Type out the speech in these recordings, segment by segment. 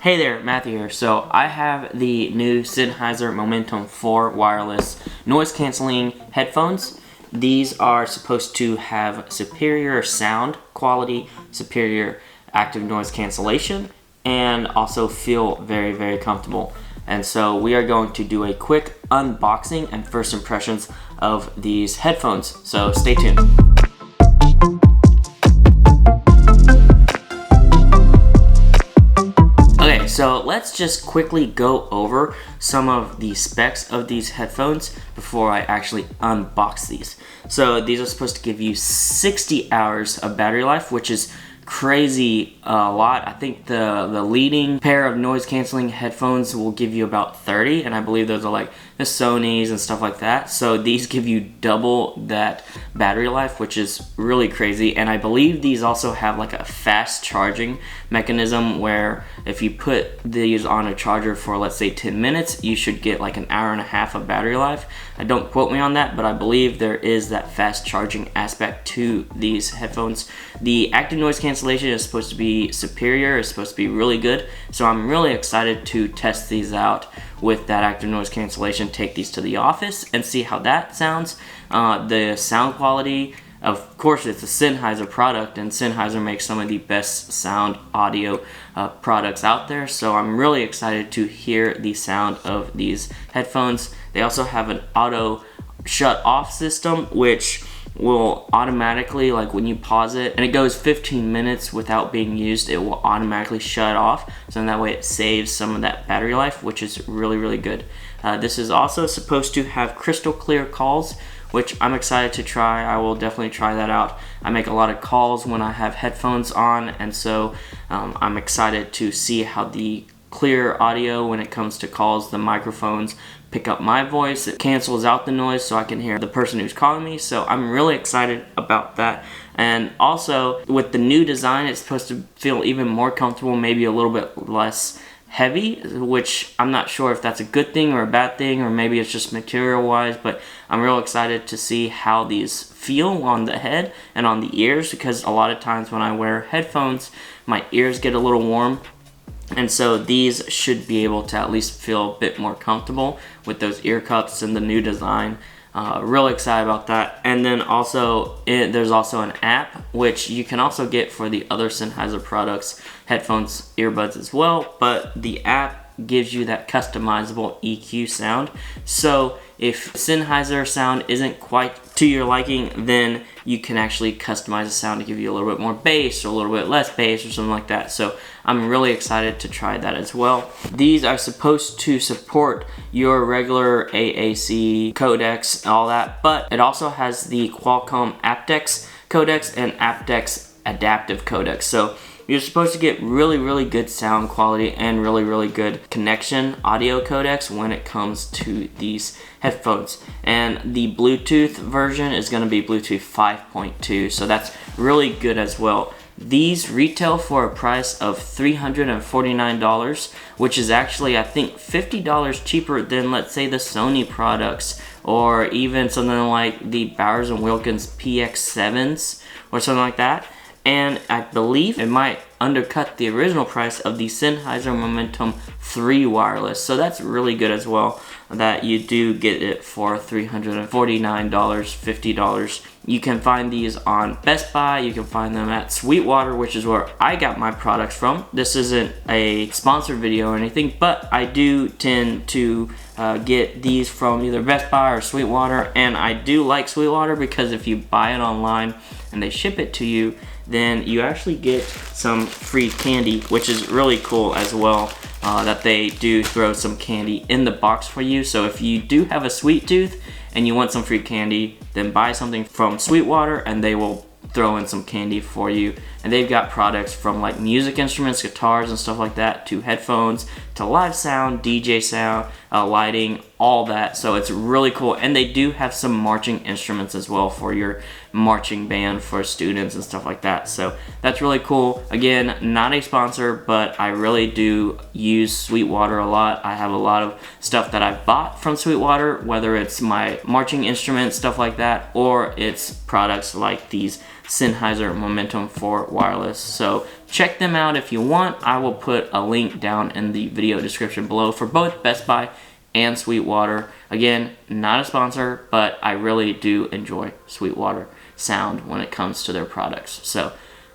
Hey there, Matthew here. So I have the new Sennheiser Momentum 4 wireless noise cancelling headphones. These are supposed to have superior sound quality, superior active noise cancellation, and also feel very, very comfortable. And so we are going to do a quick unboxing and first impressions of these headphones. So stay tuned. So let's just quickly go over some of the specs of these headphones before I actually unbox these. So these are supposed to give you 60 hours of battery life, which is crazy a lot. I think the leading pair of noise canceling headphones will give you about 30, and I believe those are like the Sony's and stuff like that. So these give you double that battery life, which is really crazy. And I believe these also have like a fast charging mechanism where if you put these on a charger for, let's say, 10 minutes, you should get like an hour and a half of battery life. Don't quote me on that, but I believe there is that fast charging aspect to these headphones. The active noise cancellation is supposed to be superior, it's supposed to be really good. So I'm really excited to test these out with that active noise cancellation, take these to the office and see how that sounds. The sound quality, of course, it's a Sennheiser product, and Sennheiser makes some of the best sound audio products out there. So I'm really excited to hear the sound of these headphones. They also have an auto shut off system, which will automatically, like when you pause it and it goes 15 minutes without being used, it will automatically shut off. So in that way it saves some of that battery life, which is really, really good. This is also supposed to have crystal clear calls, which I'm excited to try. I will definitely try that out. I make a lot of calls when I have headphones on, and so I'm excited to see how the clear audio when it comes to calls, the microphones pick up my voice, it cancels out the noise so I can hear the person who's calling me. So I'm really excited about that. And also with the new design, it's supposed to feel even more comfortable, maybe a little bit less heavy, which I'm not sure if that's a good thing or a bad thing, or maybe it's just material wise, but I'm real excited to see how these feel on the head and on the ears, because a lot of times when I wear headphones, my ears get a little warm. And so these should be able to at least feel a bit more comfortable with those ear cups and the new design. Really excited about that. And then also there's also an app which you can also get for the other Sennheiser products, headphones, earbuds as well, but the app gives you that customizable EQ sound. So if Sennheiser sound isn't quite to your liking, then you can actually customize the sound to give you a little bit more bass or a little bit less bass or something like that. So I'm really excited to try that as well. These are supposed to support your regular AAC codecs, all that, but it also has the Qualcomm aptX codecs and aptX adaptive codecs. So you're supposed to get really, really good sound quality and really, really good connection audio codecs when it comes to these headphones. And the Bluetooth version is going to be Bluetooth 5.2, so that's really good as well. These retail for a price of $349, which is actually, I think, $50 cheaper than, let's say, the Sony products, or even something like the Bowers & Wilkins PX7s or something like that. And I believe it might undercut the original price of the Sennheiser Momentum 3 wireless. So that's really good as well, that you do get it for $349, $50. You can find these on Best Buy, you can find them at Sweetwater, which is where I got my products from. This isn't a sponsored video or anything, but I do tend to get these from either Best Buy or Sweetwater, and I do like Sweetwater because if you buy it online and they ship it to you, then you actually get some free candy, which is really cool as well, that they do throw some candy in the box for you. So if you do have a sweet tooth and you want some free candy, then buy something from Sweetwater and they will throw in some candy for you. And they've got products from like music instruments, guitars and stuff like that, to headphones, to live sound, DJ sound, lighting, all that. So it's really cool. And they do have some marching instruments as well for your marching band, for students and stuff like that. So that's really cool. Again, not a sponsor, but I really do use Sweetwater a lot. I have a lot of stuff that I've bought from Sweetwater, whether it's my marching instruments, stuff like that, or it's products like these Sennheiser Momentum 4 wireless. So check them out if you want. I will put a link down in the video description below for both Best Buy and Sweetwater. Again, not a sponsor, but I really do enjoy Sweetwater sound when it comes to their products. So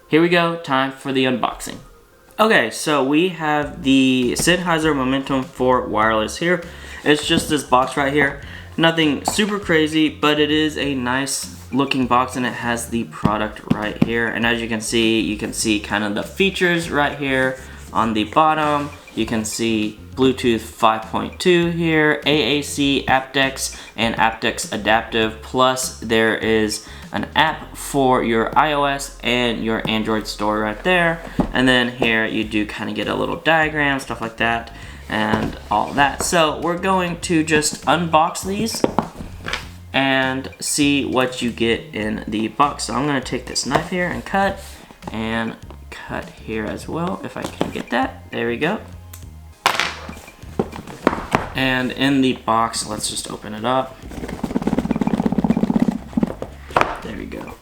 here we go, time for the unboxing. Okay, so we have the Sennheiser Momentum 4 wireless here. It's just this box right here. Nothing super crazy, but it is a nice looking box and it has the product right here. And as you can see kind of the features right here on the bottom. You can see Bluetooth 5.2 here, AAC, aptX, and aptX Adaptive. Plus there is an app for your iOS and your Android store right there. And then here you do kind of get a little diagram, stuff like that, and all that. So we're going to just unbox these and see what you get in the box. So I'm going to take this knife here and cut here as well, if I can get that. There we go. And in the box, let's just open it up. There we go.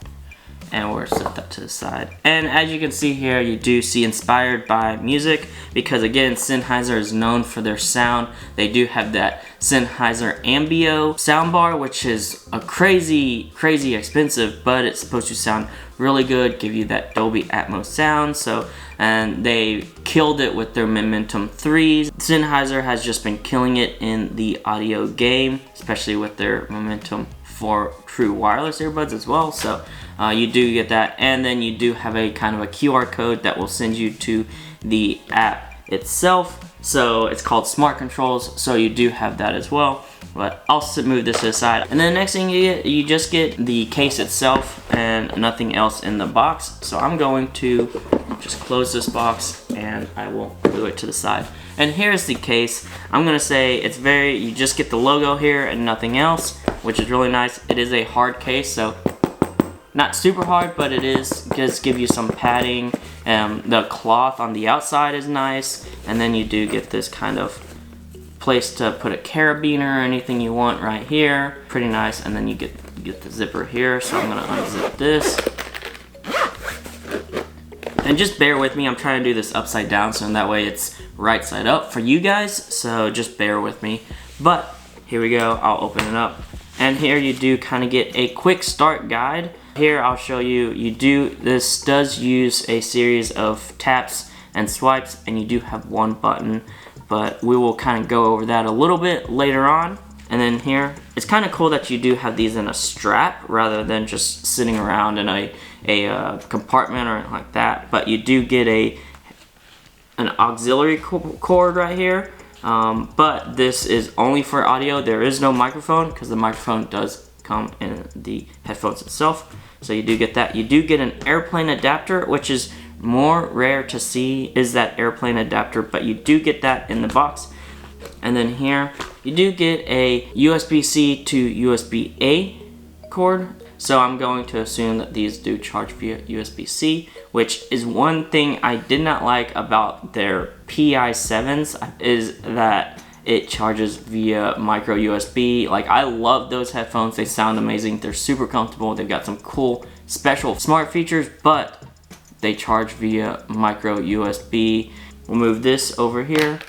And we'll set that to the side. And as you can see here, you do see inspired by music, because again, Sennheiser is known for their sound. They do have that Sennheiser Ambio soundbar, which is a crazy expensive, but it's supposed to sound really good, give you that Dolby Atmos sound. So, and they killed it with their Momentum 3s. Sennheiser has just been killing it in the audio game, especially with their Momentum 4 true wireless earbuds as well. So you do get that, and then you do have a kind of a QR code that will send you to the app itself. So it's called Smart Controls, so you do have that as well. But I'll move this to the side. And then the next thing you get, you just get the case itself and nothing else in the box. So I'm going to just close this box and I will glue it to the side. And here's the case. I'm gonna say it's you just get the logo here and nothing else, which is really nice. It is a hard case, so not super hard, but it does give you some padding. The cloth on the outside is nice, and then you do get this kind of place to put a carabiner or anything you want right here. Pretty nice. And then you get the zipper here. So I'm gonna unzip this. And just bear with me, I'm trying to do this upside down so that way it's right side up for you guys. So just bear with me. But here we go, I'll open it up. And here you do kind of get a quick start guide. Here I'll show you, this does use a series of taps and swipes, and you do have one button, but we will kind of go over that a little bit later on. And then here, it's kind of cool that you do have these in a strap rather than just sitting around in a compartment or anything like that. But you do get an auxiliary cord right here. But this is only for audio. There is no microphone because the microphone does come in the headphones itself. So you do get that. You do get an airplane adapter, which is more rare to see, is that airplane adapter, but you do get that in the box. And then here you do get a USB-C to USB-A cord. So I'm going to assume that these do charge via USB-C, which is one thing I did not like about their PI7s, is that it charges via micro USB. Like, I love those headphones. They sound amazing. They're super comfortable. They've got some cool special smart features, but they charge via micro USB. We'll move this over here.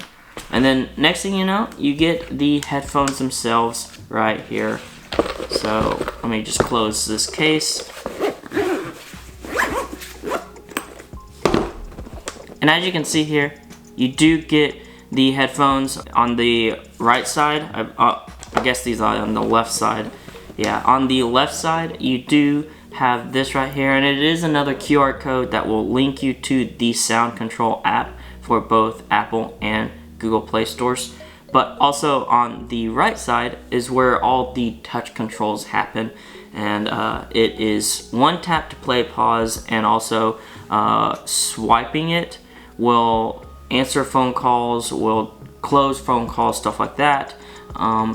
And then next thing you know, you get the headphones themselves right here. So let me just close this case. And as you can see here, you do get the headphones on the right side. I guess these are on the left side. Yeah, on the left side, you do have this right here, and it is another QR code that will link you to the Sound Control app for both Apple and Google Play stores. But also on the right side is where all the touch controls happen, and it is one tap to play, pause, and also swiping it will answer phone calls, will close phone calls, stuff like that.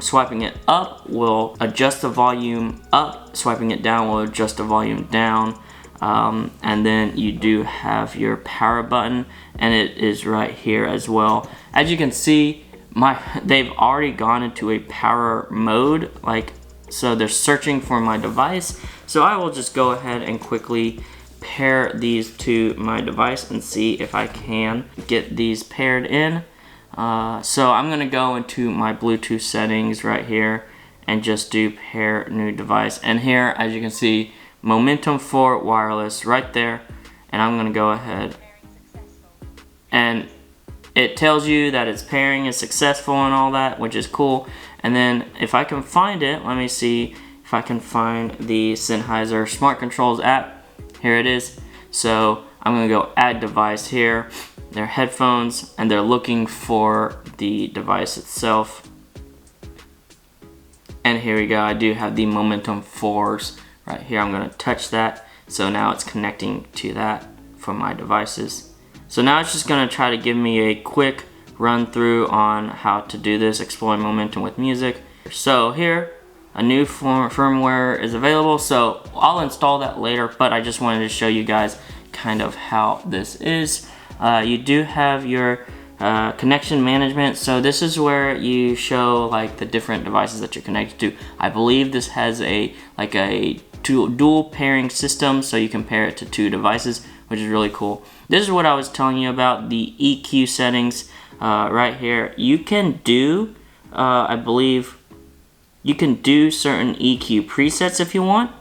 Swiping it up will adjust the volume up, swiping it down will adjust the volume down. And then you do have your power button, and it is right here as well. As you can see, they've already gone into a power mode, so they're searching for my device. So I will just go ahead and quickly pair these to my device and see if I can get these paired in. So I'm gonna go into my Bluetooth settings right here and just do pair new device. And here, as you can see, Momentum 4 wireless right there. And I'm gonna go ahead and it tells you that its pairing is successful and all that, which is cool. And then if I can find it, let me see if I can find the Sennheiser Smart Controls app. Here it is. So I'm gonna go add device here. They're headphones and they're looking for the device itself. And here we go, I do have the Momentum 4s right here. I'm gonna touch that. So now it's connecting to that for my devices. So now it's just gonna try to give me a quick run through on how to do this, exploring Momentum with music. So here, a new firmware is available. So I'll install that later, but I just wanted to show you guys kind of how this is. You do have your connection management. So this is where you show like the different devices that you're connected to. I believe this has a dual pairing system, so you can pair it to 2 devices, which is really cool. This is what I was telling you about, the EQ settings right here. You can do, I believe, you can do certain EQ presets if you want,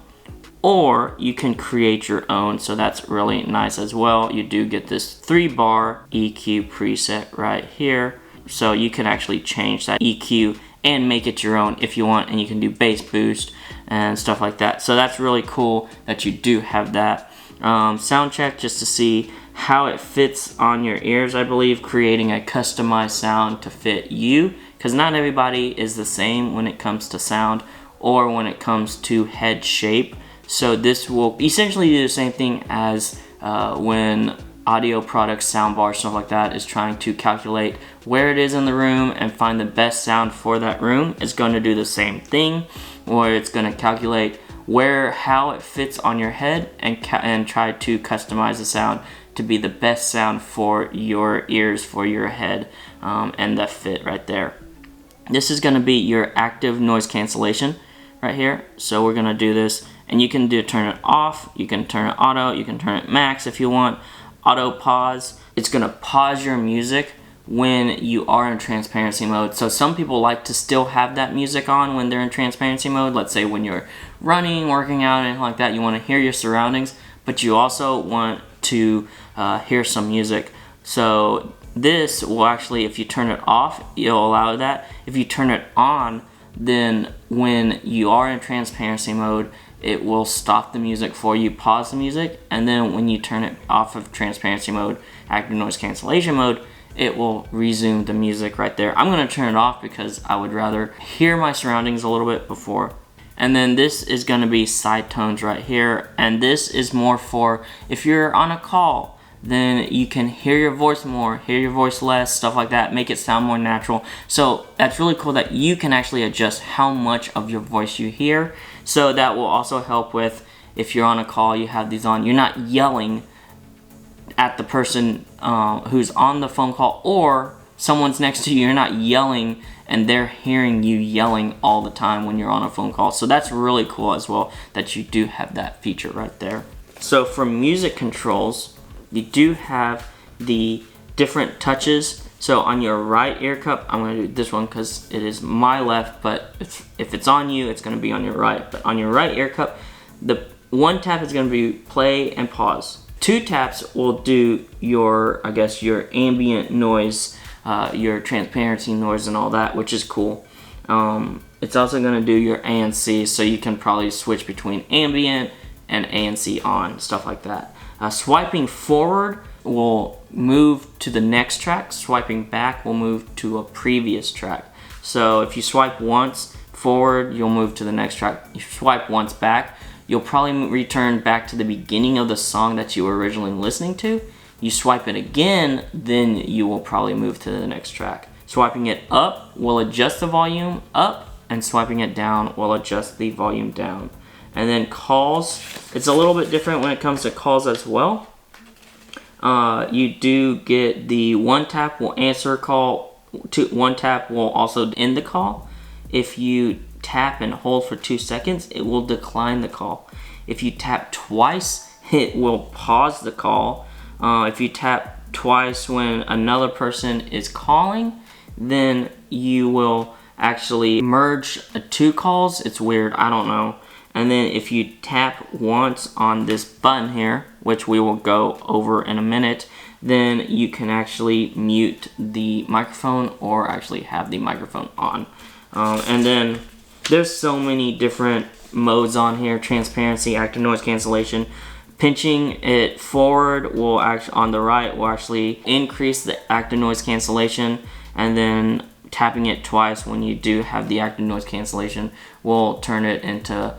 or you can create your own, so that's really nice as well. You do get this 3-bar EQ preset right here, so you can actually change that EQ and make it your own if you want, and you can do bass boost and stuff like that. So that's really cool that you do have that. Sound check just to see how it fits on your ears, I believe, creating a customized sound to fit you, because not everybody is the same when it comes to sound or when it comes to head shape. So this will essentially do the same thing as when audio products, soundbar, stuff like that is trying to calculate where it is in the room and find the best sound for that room. It's going to do the same thing, where it's going to calculate how it fits on your head and try to customize the sound to be the best sound for your ears, for your head, and that fit right there. This is going to be your active noise cancellation right here. So we're going to do this, and you can turn it off, you can turn it auto, you can turn it max if you want. Auto pause, it's going to pause your music when you are in transparency mode. So some people like to still have that music on when they're in transparency mode. Let's say when you're running, working out, and like that, you want to hear your surroundings, but you also want to hear some music. So this will actually, if you turn it off, it'll allow that. If you turn it on, then when you are in transparency mode, it will stop the music for you, pause the music, and then when you turn it off of transparency mode, active noise cancellation mode, it will resume the music right there. I'm going to turn it off because I would rather hear my surroundings a little bit before. And then this is going to be side tones right here, and this is more for if you're on a call, then you can hear your voice more, hear your voice less, stuff like that, make it sound more natural. So that's really cool that you can actually adjust how much of your voice you hear. So that will also help with if you're on a call, you have these on, you're not yelling at the person who's on the phone call, or someone's next to you, you're not yelling and they're hearing you yelling all the time when you're on a phone call. So that's really cool as well that you do have that feature right there. So for music controls, you do have the different touches. So on your right ear cup, I'm going to do this one because it is my left, but if it's on you, it's going to be on your right. But on your right ear cup, the one tap is going to be play and pause. 2 taps will do your, I guess, your ambient noise, your transparency noise and all that, which is cool. It's also going to do your ANC, so you can probably switch between ambient and ANC on, stuff like that. Swiping forward will move to the next track. Swiping back will move to a previous track. So if you swipe once forward, you'll move to the next track. If you swipe once back, you'll probably return back to the beginning of the song that you were originally listening to. You swipe it again, then you will probably move to the next track. Swiping it up will adjust the volume up, and swiping it down will adjust the volume down. And then calls, it's a little bit different when it comes to calls as well. You do get the 1 tap will answer a call, 1 tap will also end the call. If you tap and hold for 2 seconds, it will decline the call. If you tap twice it will pause the call. If you tap twice when another person is calling, then you will actually merge two calls. It's weird, I don't know. And then if you tap once on this button here, which we will go over in a minute, then you can actually mute the microphone or actually have the microphone on. And then there's so many different modes on here: transparency, active noise cancellation. Pinching it forward will actually, on the right, will actually increase the active noise cancellation, and then tapping it twice when you do have the active noise cancellation will turn it into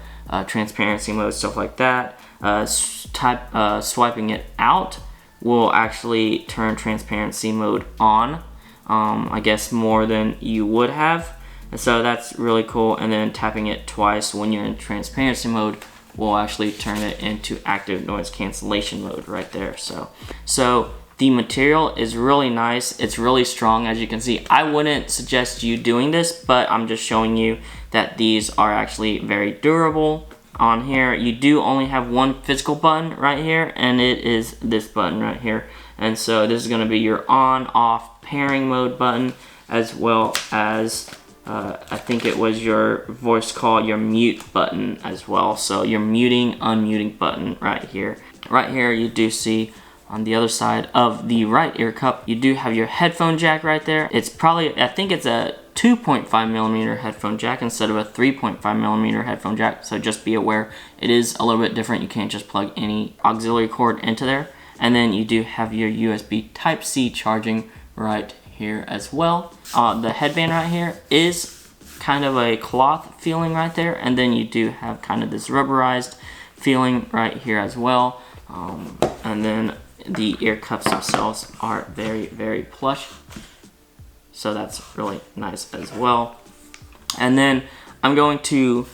transparency mode, stuff like that. Swiping it out will actually turn transparency mode on, I guess more than you would have. And so that's really cool. And then tapping it twice when you're in transparency mode will actually turn it into active noise cancellation mode right there. So the material is really nice. It's really strong, as you can see. I wouldn't suggest you doing this, but I'm just showing you that these are actually very durable. On here, you do only have one physical button right here, and it is this button right here. And so this is going to be your on-off pairing mode button, as well as I think it was your voice call, your mute button as well. So your muting, unmuting button right here. Right here you do see on the other side of the right ear cup, you do have your headphone jack right there. It's probably, I think it's a 2.5 millimeter headphone jack instead of a 3.5 millimeter headphone jack. So just be aware, it is a little bit different. You can't just plug any auxiliary cord into there. And then you do have your USB Type-C charging right here as well. The headband right here is kind of a cloth feeling right there, and then you do have kind of this rubberized feeling right here as well. And then the ear cups themselves are very, very plush, so that's really nice as well. And then I'm going to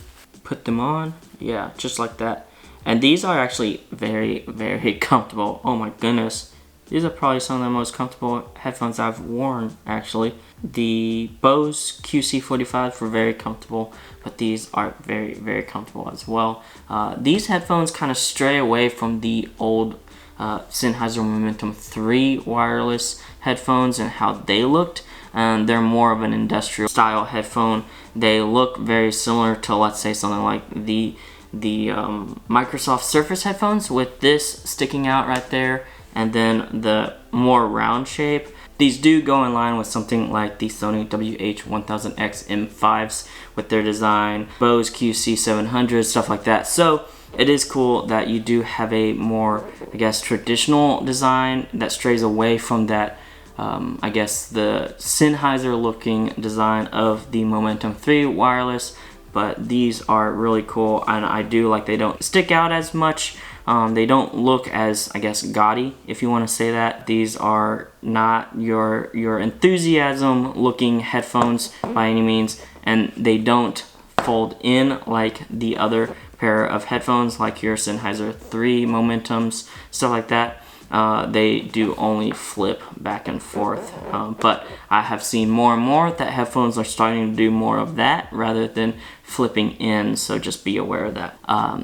put them on, yeah, just like that. And these are actually very, very comfortable. Oh my goodness, these are probably some of the most comfortable headphones I've worn, actually. The Bose QC45 were very comfortable, but these are very, very comfortable as well. These headphones kind of stray away from the old Sennheiser Momentum 3 wireless headphones and how they looked. And they're more of an industrial style headphone. They look very similar to, let's say, something like the Microsoft Surface headphones, with this sticking out right there, and then the more round shape. These do go in line with something like the Sony WH-1000X M5s with their design, Bose QC700, stuff like that. So it is cool that you do have a more, I guess, traditional design that strays away from that, I guess, the Sennheiser looking design of the Momentum 3 wireless. But these are really cool, and I do like they don't stick out as much. They don't look as, I guess, gaudy, if you want to say that. These are not your enthusiasm looking headphones by any means, and they don't fold in like the other pair of headphones, like your Sennheiser 3 Momentums, stuff like that. They do only flip back and forth, but I have seen more and more that headphones are starting to do more of that rather than flipping in, so just be aware of that.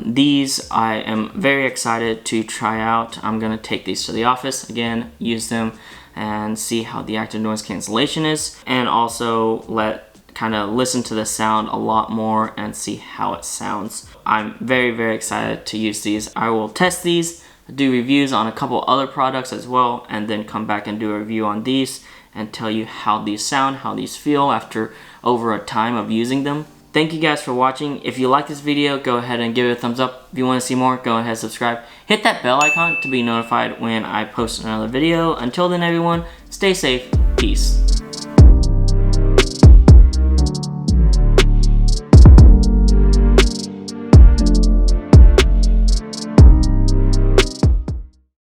These I am very excited to try out. I'm going to take these to the office again, use them, and see how the active noise cancellation is, and also kind of listen to the sound a lot more and see how it sounds. I'm very, very excited to use these. I will test these, do reviews on a couple other products as well, and then come back and do a review on these and tell you how these sound, how these feel after over a time of using them. Thank you guys for watching. If you like this video, go ahead and give it a thumbs up. If you want to see more, go ahead and subscribe. Hit that bell icon to be notified when I post another video. Until then, everyone, stay safe. Peace.